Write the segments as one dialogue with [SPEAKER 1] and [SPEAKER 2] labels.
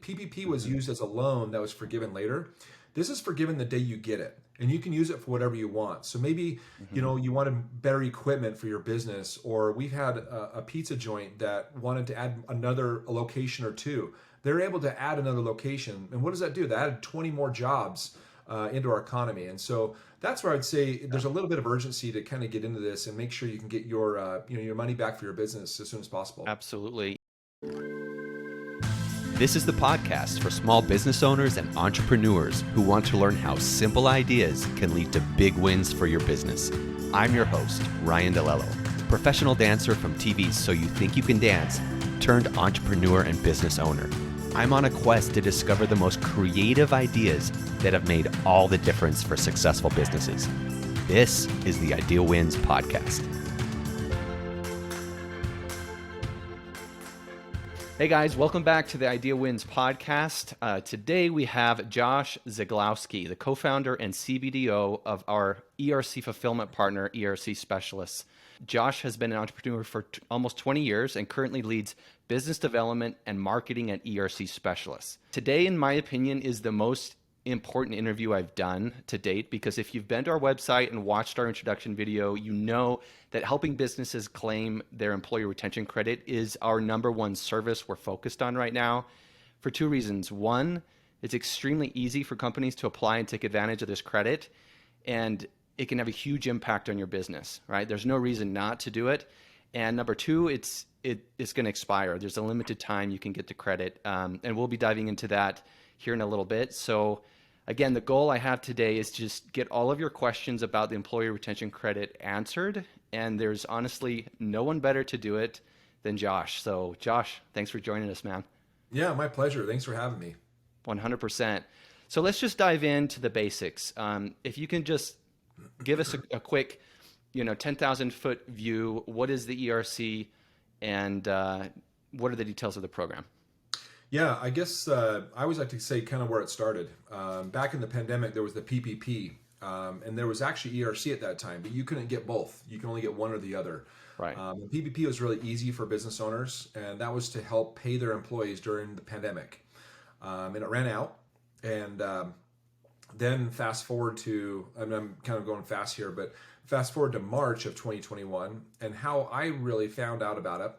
[SPEAKER 1] PPP was used as a loan that was forgiven later. This is forgiven the day you get it, and you can use it for whatever you want. So maybe, you wanted better equipment for your business, or we've had a pizza joint that wanted to add another location or two. They're able to add another location. And what does that do? That added 20 more jobs into our economy. And so that's where I'd say there's a little bit of urgency to kind of get into this and make sure you can get your money back for your business as soon as possible.
[SPEAKER 2] Absolutely. This is the podcast for small business owners and entrepreneurs who want to learn how simple ideas can lead to big wins for your business. I'm your host, Ryan DeLello, professional dancer from TV's So You Think You Can Dance, turned entrepreneur and business owner. I'm on a quest to discover the most creative ideas that have made all the difference for successful businesses. This is the Idea Wins podcast. Hey guys, welcome back to the Idea Wins podcast. Today we have Josh Zieglowsky, the co-founder and CBDO of our ERC fulfillment partner, ERC Specialists. Josh has been an entrepreneur for almost 20 years and currently leads business development and marketing at ERC Specialists. Today, in my opinion, is the most important interview I've done to date, because if you've been to our website and watched our introduction video, you know that helping businesses claim their employee retention credit is our number one service we're focused on right now for two reasons. One, it's extremely easy for companies to apply and take advantage of this credit, and it can have a huge impact on your business, right? There's no reason not to do it. And number two, it's going to expire. There's a limited time you can get the credit, and we'll be diving into that here in a little bit. So again, the goal I have today is just get all of your questions about the employee retention credit answered. And there's honestly no one better to do it than Josh. So Josh, thanks for joining us, man.
[SPEAKER 1] Yeah, my pleasure. Thanks for having me.
[SPEAKER 2] 100%. So let's just dive into the basics. If you can just give us a quick, 10,000 foot view. What is the ERC, and what are the details of the program?
[SPEAKER 1] Yeah, I guess I always like to say kind of where it started. Back in the pandemic, there was the PPP, and there was actually ERC at that time, but you couldn't get both. You can only get one or the other.
[SPEAKER 2] Right.
[SPEAKER 1] PPP was really easy for business owners, and that was to help pay their employees during the pandemic. And it ran out, and then fast forward to, I'm kind of going fast here, but fast forward to March of 2021, and how I really found out about it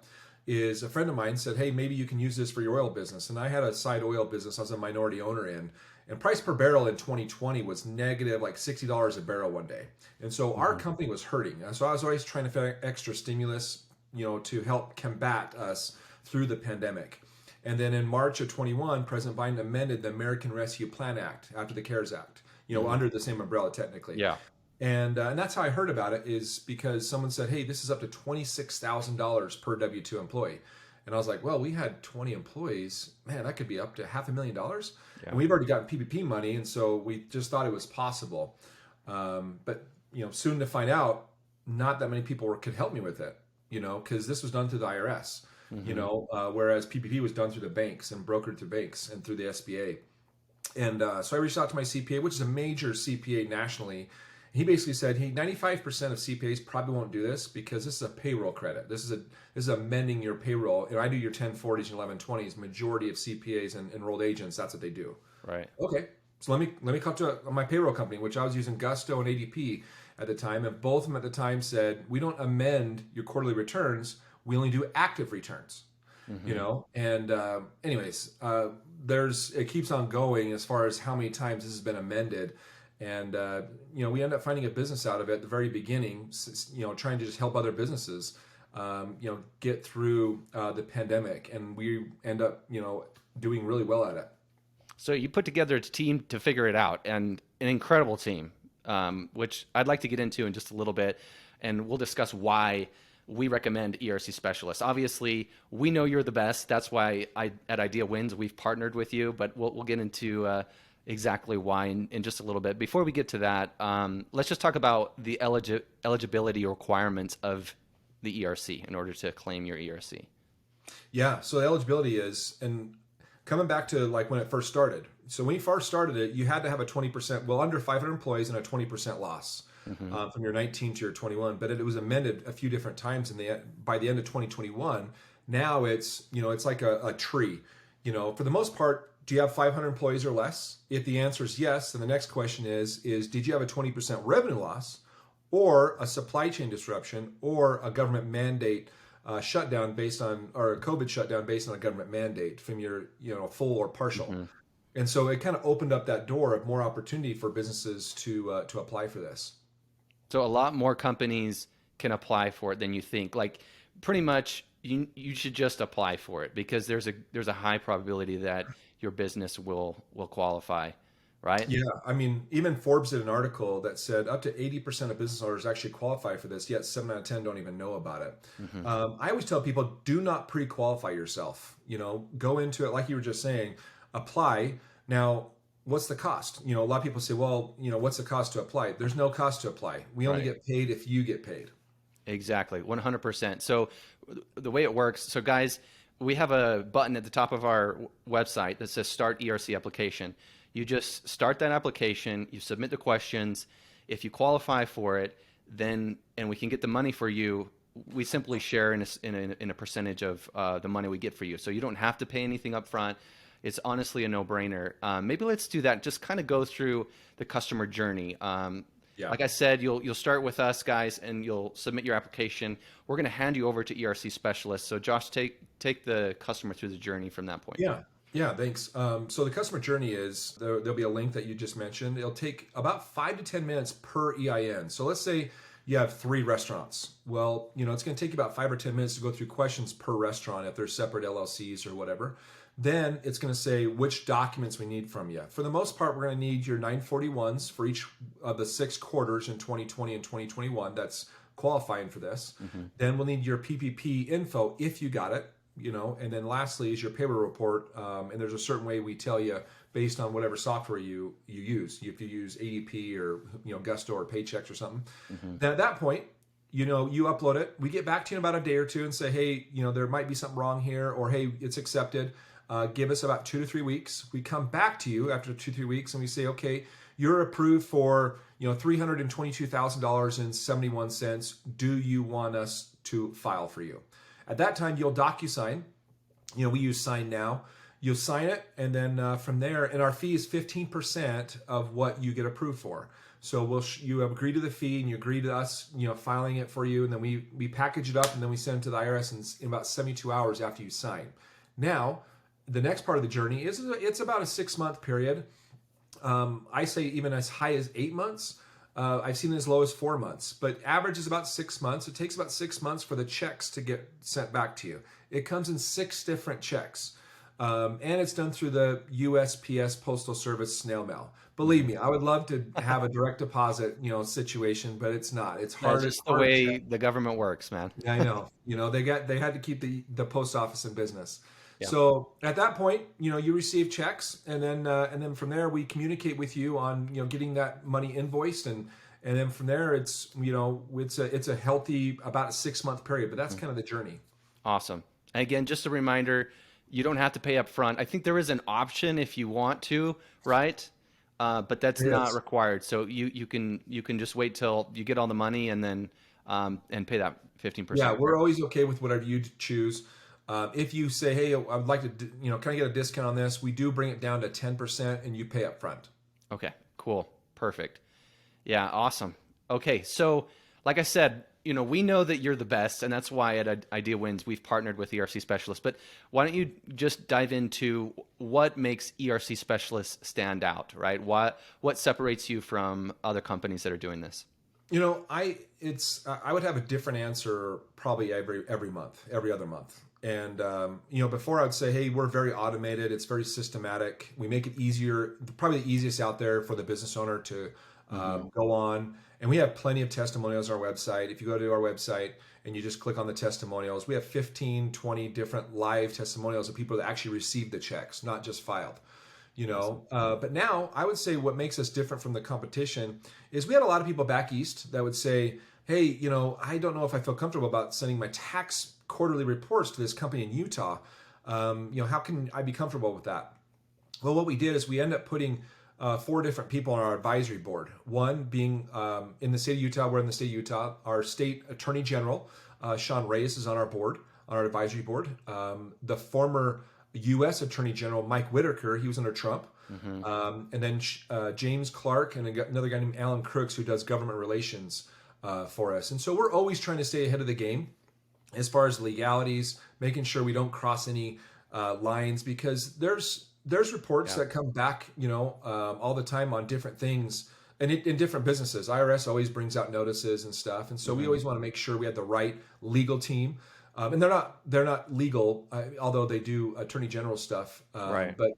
[SPEAKER 1] is a friend of mine said, hey, maybe you can use this for your oil business. And I had a side oil business I was a minority owner in, and price per barrel in 2020 was negative, like $60 a barrel one day. And so our company was hurting. And so I was always trying to find extra stimulus, to help combat us through the pandemic. And then in March of 21, President Biden amended the American Rescue Plan Act after the CARES Act, under the same umbrella technically.
[SPEAKER 2] Yeah.
[SPEAKER 1] And that's how I heard about it, is because someone said, hey, this is up to $26,000 per W-2 employee. And I was like, well, we had 20 employees. Man, that could be up to $500,000. Yeah. And we've already gotten PPP money, and so we just thought it was possible. But soon to find out, not that many people could help me with it, because this was done through the IRS, whereas PPP was done through the banks and brokered through banks and through the SBA. And so I reached out to my CPA, which is a major CPA nationally. He basically said 95% of CPAs probably won't do this because this is a payroll credit. This is amending your payroll. I do your 1040s and 1120s. Majority of CPAs and enrolled agents, that's what they do.
[SPEAKER 2] Right.
[SPEAKER 1] Okay. So let me come to my payroll company, which I was using Gusto and ADP at the time, and both of them at the time said, we don't amend your quarterly returns. We only do active returns. And anyways, it keeps on going as far as how many times this has been amended. And, we end up finding a business out of it at the very beginning, trying to just help other businesses, get through the pandemic. And we end up, doing really well at it.
[SPEAKER 2] So you put together a team to figure it out, and an incredible team, which I'd like to get into in just a little bit. And we'll discuss why we recommend ERC Specialists. Obviously, we know you're the best. That's why at Idea Wins, we've partnered with you, but we'll get into exactly why in just a little bit. Before we get to that, let's just talk about the eligibility requirements of the ERC in order to claim your ERC.
[SPEAKER 1] Yeah, so the eligibility is, and coming back to like when it first started. So when you first started it, you had to have a 20%, under 500 employees and a 20% loss from your 19 to your 21. But it was amended a few different times, and by the end of 2021, now it's, it's like a tree. For the most part, do you have 500 employees or less? If the answer is yes, then the next question is did you have a 20% revenue loss, or a supply chain disruption, or a government mandate shutdown based on, or a COVID shutdown based on a government mandate from your, full or partial. And so it kind of opened up that door of more opportunity for businesses to apply for this.
[SPEAKER 2] So a lot more companies can apply for it than you think. Like pretty much you should just apply for it, because there's a high probability that your business will qualify, right?
[SPEAKER 1] Yeah, I mean, even Forbes did an article that said up to 80% of business owners actually qualify for this, yet 7 out of 10 don't even know about it. I always tell people, do not pre-qualify yourself. Go into it like you were just saying, apply. Now, what's the cost? A lot of people say, well, what's the cost to apply? There's no cost to apply. We only get paid if you get paid.
[SPEAKER 2] Exactly, 100%. So the way it works, so guys, we have a button at the top of our website that says Start ERC Application. You just start that application, you submit the questions. If you qualify for it, then, and we can get the money for you, we simply share in a percentage of the money we get for you. So you don't have to pay anything up front. It's honestly a no-brainer. Maybe let's do that. Just kind of go through the customer journey. Like I said, you'll start with us, guys, and you'll submit your application. We're going to hand you over to ERC Specialists. So Josh, take the customer through the journey from that point.
[SPEAKER 1] Yeah, thanks. So the customer journey is, there'll be a link that you just mentioned. It'll take about 5 to 10 minutes per EIN. So let's say you have 3 restaurants. Well, it's going to take you about 5 or 10 minutes to go through questions per restaurant if they're separate LLCs or whatever. Then it's going to say which documents we need from you. For the most part, we're going to need your 941s for each of the 6 quarters in 2020 and 2021. That's qualifying for this. Then we'll need your PPP info if you got it, and then lastly is your payroll report. And there's a certain way we tell you based on whatever software you use. If you use ADP or Gusto or Paychex or something, then at that point, you upload it. We get back to you in about a day or two and say, hey, there might be something wrong here, or hey, it's accepted. Give us about 2 to 3 weeks. We come back to you after 2 to 3 weeks and we say, okay, you're approved for $322,000.71. Do you want us to file for you? At that time, you'll DocuSign. We use Sign Now. You'll sign it, and then from there, and our fee is 15% of what you get approved for. So you agree to the fee, and you agree to us, filing it for you, and then we package it up, and then we send it to the IRS in about 72 hours after you sign. Now, the next part of the journey is it's about a 6-month period. I say even as high as 8 months. I've seen it as low as 4 months, but average is about 6 months. It takes about 6 months for the checks to get sent back to you. It comes in 6 different checks. And it's done through the USPS Postal Service snail mail. Believe me, I would love to have a direct deposit, situation, but it's not. It's hard.
[SPEAKER 2] That's just the way the government works, man.
[SPEAKER 1] I know. They had to keep the post office in business.
[SPEAKER 2] Yeah.
[SPEAKER 1] So at that point, you receive checks, and then from there we communicate with you on getting that money invoiced, and then from there it's it's a healthy about a 6-month period, but that's kind of the journey.
[SPEAKER 2] Awesome. And again, just a reminder, you don't have to pay up front. I think there is an option if you want to, right? But that's not required. So you can just wait till you get all the money and then and pay that 15%.
[SPEAKER 1] Yeah, we're always okay with whatever you choose. If you say, hey, I'd like to, can I get a discount on this? We do bring it down to 10% and you pay up front.
[SPEAKER 2] Okay, cool. Perfect. Yeah, awesome. Okay, so like I said, we know that you're the best, and that's why at Idea Wins we've partnered with ERC Specialists. But why don't you just dive into what makes ERC Specialists stand out, right? What separates you from other companies that are doing this?
[SPEAKER 1] I would have a different answer probably every month, every other month. And, before I would say, hey, we're very automated. It's very systematic. We make it easier, probably the easiest out there for the business owner to go on. And we have plenty of testimonials on our website. If you go to our website and you just click on the testimonials, we have 15, 20 different live testimonials of people that actually received the checks, not just filed. But now I would say what makes us different from the competition is we had a lot of people back east that would say, hey, I don't know if I feel comfortable about sending my tax quarterly reports to this company in Utah. How can I be comfortable with that? Well, what we did is we ended up putting 4 different people on our advisory board. One being in the state of Utah. We're in the state of Utah. Our state attorney general, Sean Reyes, is on our board, on our advisory board. The former U.S. Attorney General Mike Whitaker. He was under Trump. And then James Clark and another guy named Alan Crooks, who does government relations for us. And so we're always trying to stay ahead of the game as far as legalities, making sure we don't cross any lines, because there's reports that come back, all the time on different things and in different businesses. IRS always brings out notices and stuff. And so we always want to make sure we have the right legal team. And they're not legal, although they do attorney general stuff. But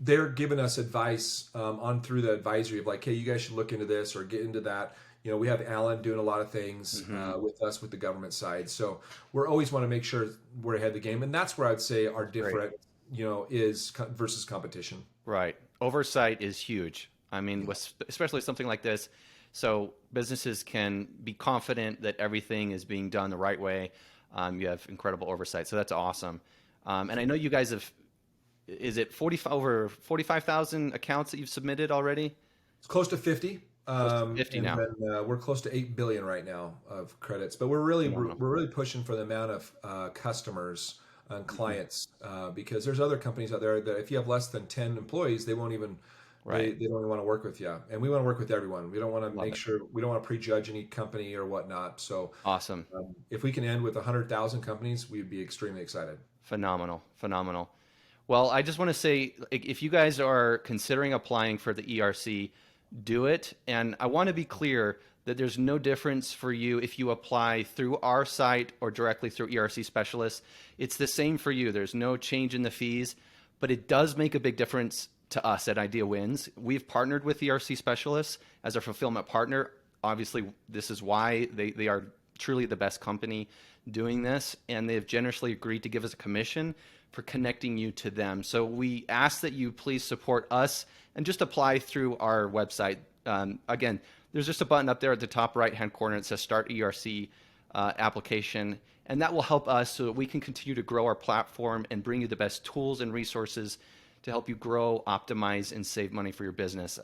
[SPEAKER 1] they're giving us advice on through the advisory of like, hey, you guys should look into this or get into that. We have Alan doing a lot of things with us with the government side. So we're always want to make sure we're ahead of the game. And that's where I'd say our different, is versus competition.
[SPEAKER 2] Right. Oversight is huge. I mean, especially something like this. So businesses can be confident that everything is being done the right way. You have incredible oversight. So that's awesome. And I know you guys have, is it over 45,000 accounts that you've submitted already?
[SPEAKER 1] It's close to 50.
[SPEAKER 2] Close to 50 now.
[SPEAKER 1] Then, we're close to 8 billion right now of credits, but we're really pushing for the amount of customers and clients because there's other companies out there that if you have less than 10 employees, they won't even they don't even want to work with you. And we want to work with everyone. We don't want to we don't want to prejudge any company or whatnot. So
[SPEAKER 2] awesome.
[SPEAKER 1] If we can end with 100,000 companies, we'd be extremely excited.
[SPEAKER 2] Phenomenal. Well, I just want to say, if you guys are considering applying for the ERC, do it. And I want to be clear that there's no difference for you if you apply through our site or directly through ERC Specialists. It's the same for you. There's no change in the fees, but it does make a big difference to us at Idea Wins. We've partnered with ERC Specialists as a fulfillment partner. Obviously, this is why they are truly the best company doing this, and they've generously agreed to give us a commission for connecting you to them. So we ask that you please support us and just apply through our website. Again, there's just a button up there at the top right-hand corner that says Start ERC application, and that will help us so that we can continue to grow our platform and bring you the best tools and resources to help you grow, optimize, and save money for your business.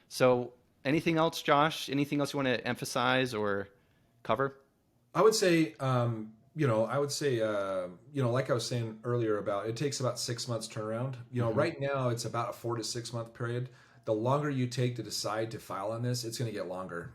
[SPEAKER 2] So anything else, Josh? Anything else you want to emphasize or cover?
[SPEAKER 1] I would say, like I was saying earlier about, it takes about 6 months turnaround. Right now it's about a 4 to 6 month period. The longer you take to decide to file on this, it's going to get longer.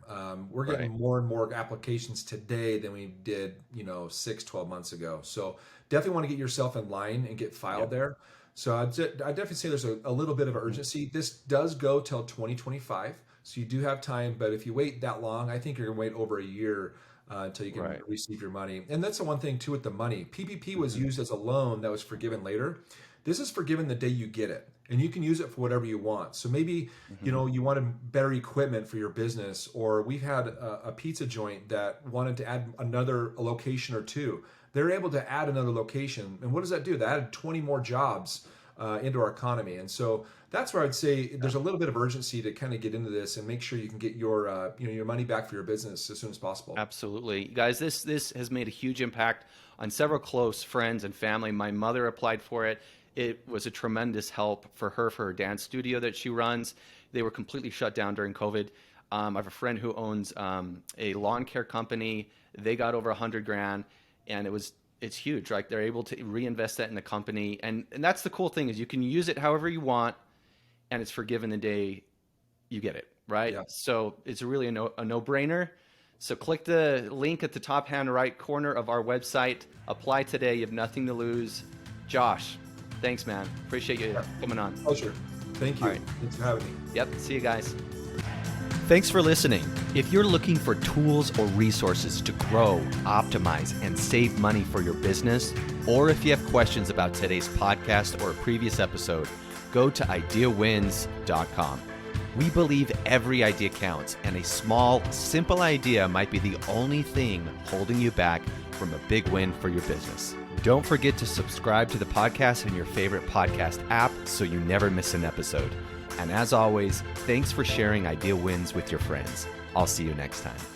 [SPEAKER 1] We're getting more and more applications today than we did, 6-12 months ago. So definitely want to get yourself in line and get filed there. So I definitely say there's a little bit of urgency. This does go till 2025. So you do have time, but if you wait that long, I think you're going to wait over a year until you can receive your money. And that's the one thing too with the money. PPP was used as a loan that was forgiven later. This is forgiven the day you get it, and you can use it for whatever you want. So maybe you wanted better equipment for your business, or we've had a pizza joint that wanted to add another location or two. They're able to add another location, and what does that do? That added 20 more jobs into our economy. And so that's where I'd say there's a little bit of urgency to kind of get into this and make sure you can get your your money back for your business as soon as possible.
[SPEAKER 2] Absolutely. Guys, this has made a huge impact on several close friends and family. My mother applied for it. It was a tremendous help for her dance studio that she runs. They were completely shut down during COVID. I have a friend who owns a lawn care company. They got over $100,000, and it's huge. Like, they're able to reinvest that in the company. And that's the cool thing, is you can use it however you want, and it's forgiven the day you get it, right? Yeah. So it's really a no-brainer. So click the link at the top hand right corner of our website. Apply today. You have nothing to lose. Josh, thanks, man. Appreciate you coming on.
[SPEAKER 1] Pleasure. Thank you. All right. Thanks for having me.
[SPEAKER 2] Yep. See you guys. Thanks for listening. If you're looking for tools or resources to grow, optimize, and save money for your business, or if you have questions about today's podcast or a previous episode, go to ideawins.com. We believe every idea counts, and a small, simple idea might be the only thing holding you back from a big win for your business. Don't forget to subscribe to the podcast in your favorite podcast app so you never miss an episode. And as always, thanks for sharing Idea Wins with your friends. I'll see you next time.